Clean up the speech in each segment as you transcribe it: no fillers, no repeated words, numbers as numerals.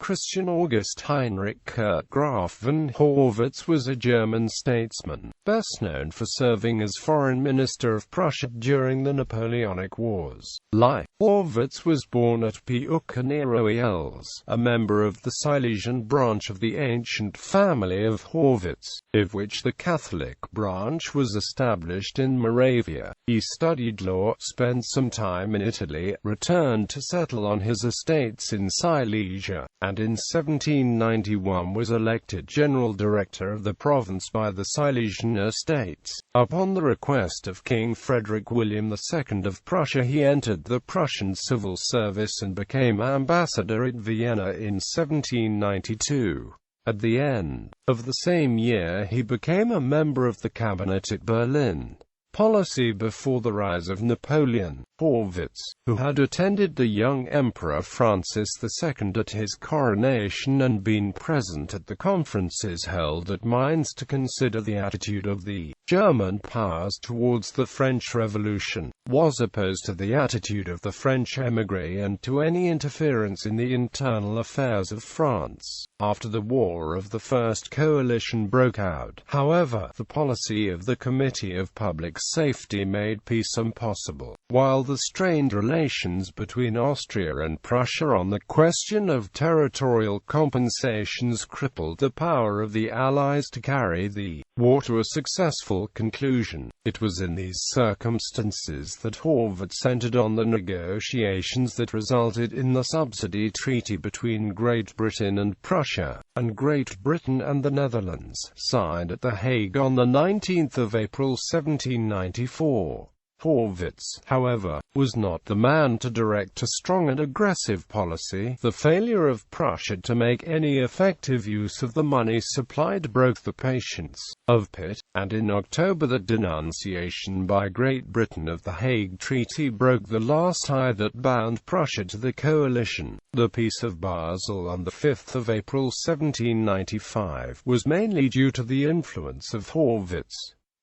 Christian August Heinrich Graf von Haugwitz was a German statesman, best known for serving as Foreign Minister of Prussia during the Napoleonic Wars. Haugwitz was born at Puch near Oels, a member of the Silesian branch of the ancient family of Haugwitz, of which the Catholic branch was established in Moravia. He studied law, spent some time in Italy, returned to settle on his estates in Silesia, and in 1791 was elected General Director of the province by the Silesian Estates. Upon the request of King Frederick William II of Prussia, he entered the Prussian civil service and became ambassador at Vienna in 1792. At the end of the same year he became a member of the cabinet at Berlin. Policy before the rise of Napoleon. Haugwitz, who had attended the young Emperor Francis II at his coronation and been present at the conferences held at Mainz to consider the attitude of the German powers towards the French Revolution, was opposed to the attitude of the French émigré and to any interference in the internal affairs of France. After the War of the First Coalition broke out, however, the policy of the Committee of Public Safety made peace impossible, while the strained relations between Austria and Prussia on the question of territorial compensations crippled the power of the Allies to carry the war to a successful conclusion. It was in these circumstances that Haugwitz entered on the negotiations that resulted in the subsidy treaty between Great Britain and Prussia, and Great Britain and the Netherlands, signed at The Hague on 19 April 1794. Haugwitz, however, was not the man to direct a strong and aggressive policy. The failure of Prussia to make any effective use of the money supplied broke the patience of Pitt, and in October the denunciation by Great Britain of the Hague Treaty broke the last tie that bound Prussia to the coalition. The Peace of Basel on 5 April 1795 was mainly due to the influence of Haugwitz.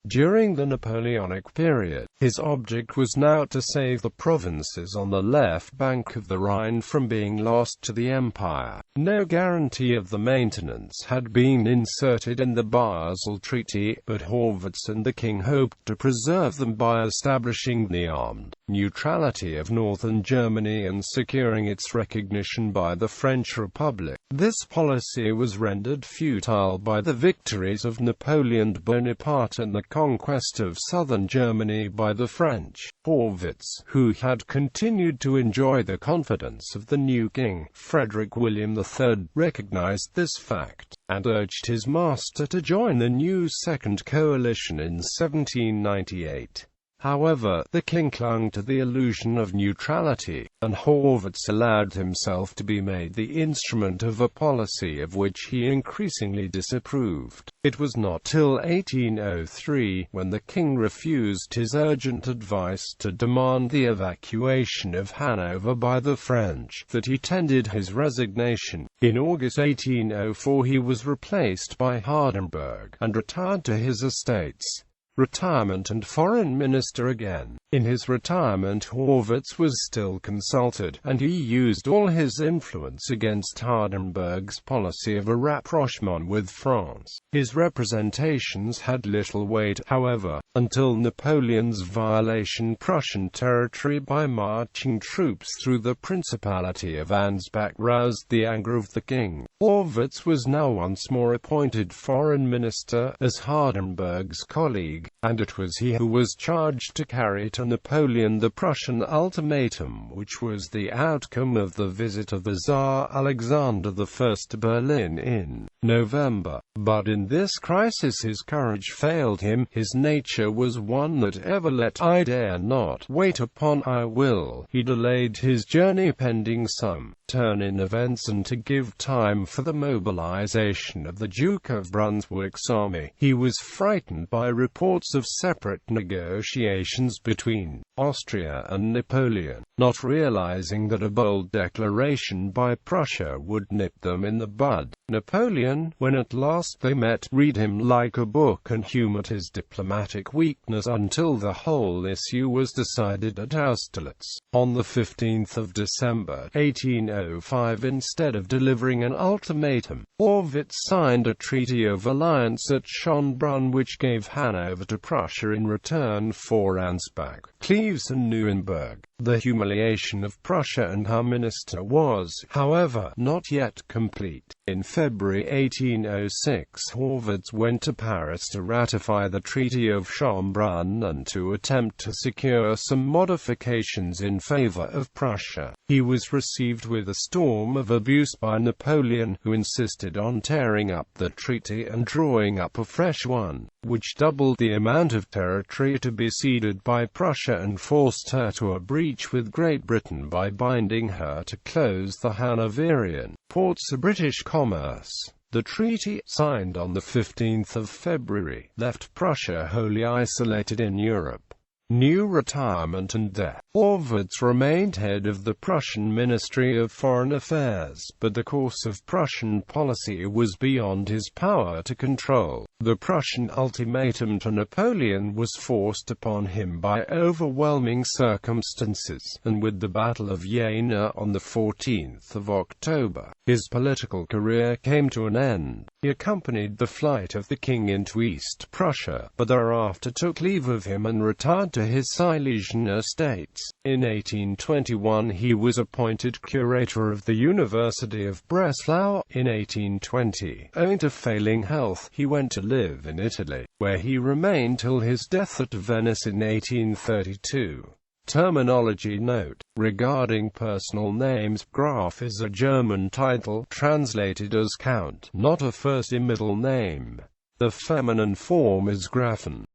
During the Napoleonic period, his object was now to save the provinces on the left bank of the Rhine from being lost to the Empire. No guarantee of the maintenance had been inserted in the Basel Treaty, but Haugwitz and the king hoped to preserve them by establishing the armed neutrality of northern Germany and securing its recognition by the French Republic. This policy was rendered futile by the victories of Napoleon Bonaparte and the conquest of southern Germany by the French. Haugwitz, who had continued to enjoy the confidence of the new king, Frederick William III, recognized this fact, and urged his master to join the new Second Coalition in 1798. However, the king clung to the illusion of neutrality, and Haugwitz allowed himself to be made the instrument of a policy of which he increasingly disapproved. It was not till 1803, when the king refused his urgent advice to demand the evacuation of Hanover by the French, that he tendered his resignation. In August 1804 he was replaced by Hardenberg, and retired to his estates. Retirement and foreign minister again. In his retirement Haugwitz was still consulted, and he used all his influence against Hardenberg's policy of a rapprochement with France. His representations had little weight, however, until Napoleon's violation Prussian territory by marching troops through the Principality of Ansbach roused the anger of the king. Haugwitz was now once more appointed foreign minister, as Hardenberg's colleague, and it was he who was charged to carry to Napoleon the Prussian ultimatum, which was the outcome of the visit of the Tsar Alexander I to Berlin in November. But in this crisis his courage failed him. His nature was one that ever let "I dare not" wait upon "I will." He delayed his journey pending some turn in events and to give time for the mobilization of the Duke of Brunswick's army. He was frightened by reports of separate negotiations between Austria and Napoleon, not realizing that a bold declaration by Prussia would nip them in the bud. Napoleon, when at last they met, read him like a book and humored his diplomatic weakness until the whole issue was decided at Austerlitz. On the 15th of December, 1805, instead of delivering an ultimatum, Haugwitz signed a treaty of alliance at Schönbrunn which gave Hanover to Prussia in return for Ansbach, Cleves and Nuremberg. The humiliation of Prussia and her minister was, however, not yet complete. In February 1806, Haugwitz went to Paris to ratify the Treaty of Schönbrunn and to attempt to secure some modifications in favor of Prussia. He was received with a storm of abuse by Napoleon, who insisted on tearing up the treaty and drawing up a fresh one, which doubled the amount of territory to be ceded by Prussia and forced her to a breach with Great Britain by binding her to close the Hanoverian ports to British commerce. The treaty, signed on the 15th of February, left Prussia wholly isolated in Europe. New retirement and death. Haugwitz remained head of the Prussian Ministry of Foreign Affairs, but the course of Prussian policy was beyond his power to control. The Prussian ultimatum to Napoleon was forced upon him by overwhelming circumstances, and with the Battle of Jena on the 14th of October, his political career came to an end. He accompanied the flight of the king into East Prussia, but thereafter took leave of him and retired to his Silesian estates. In 1821 he was appointed curator of the University of Breslau. In 1820, owing to failing health, he went to live in Italy, where he remained till his death at Venice in 1832. Terminology note: regarding personal names, Graf is a German title, translated as Count, not a first or middle name. The feminine form is Grafen.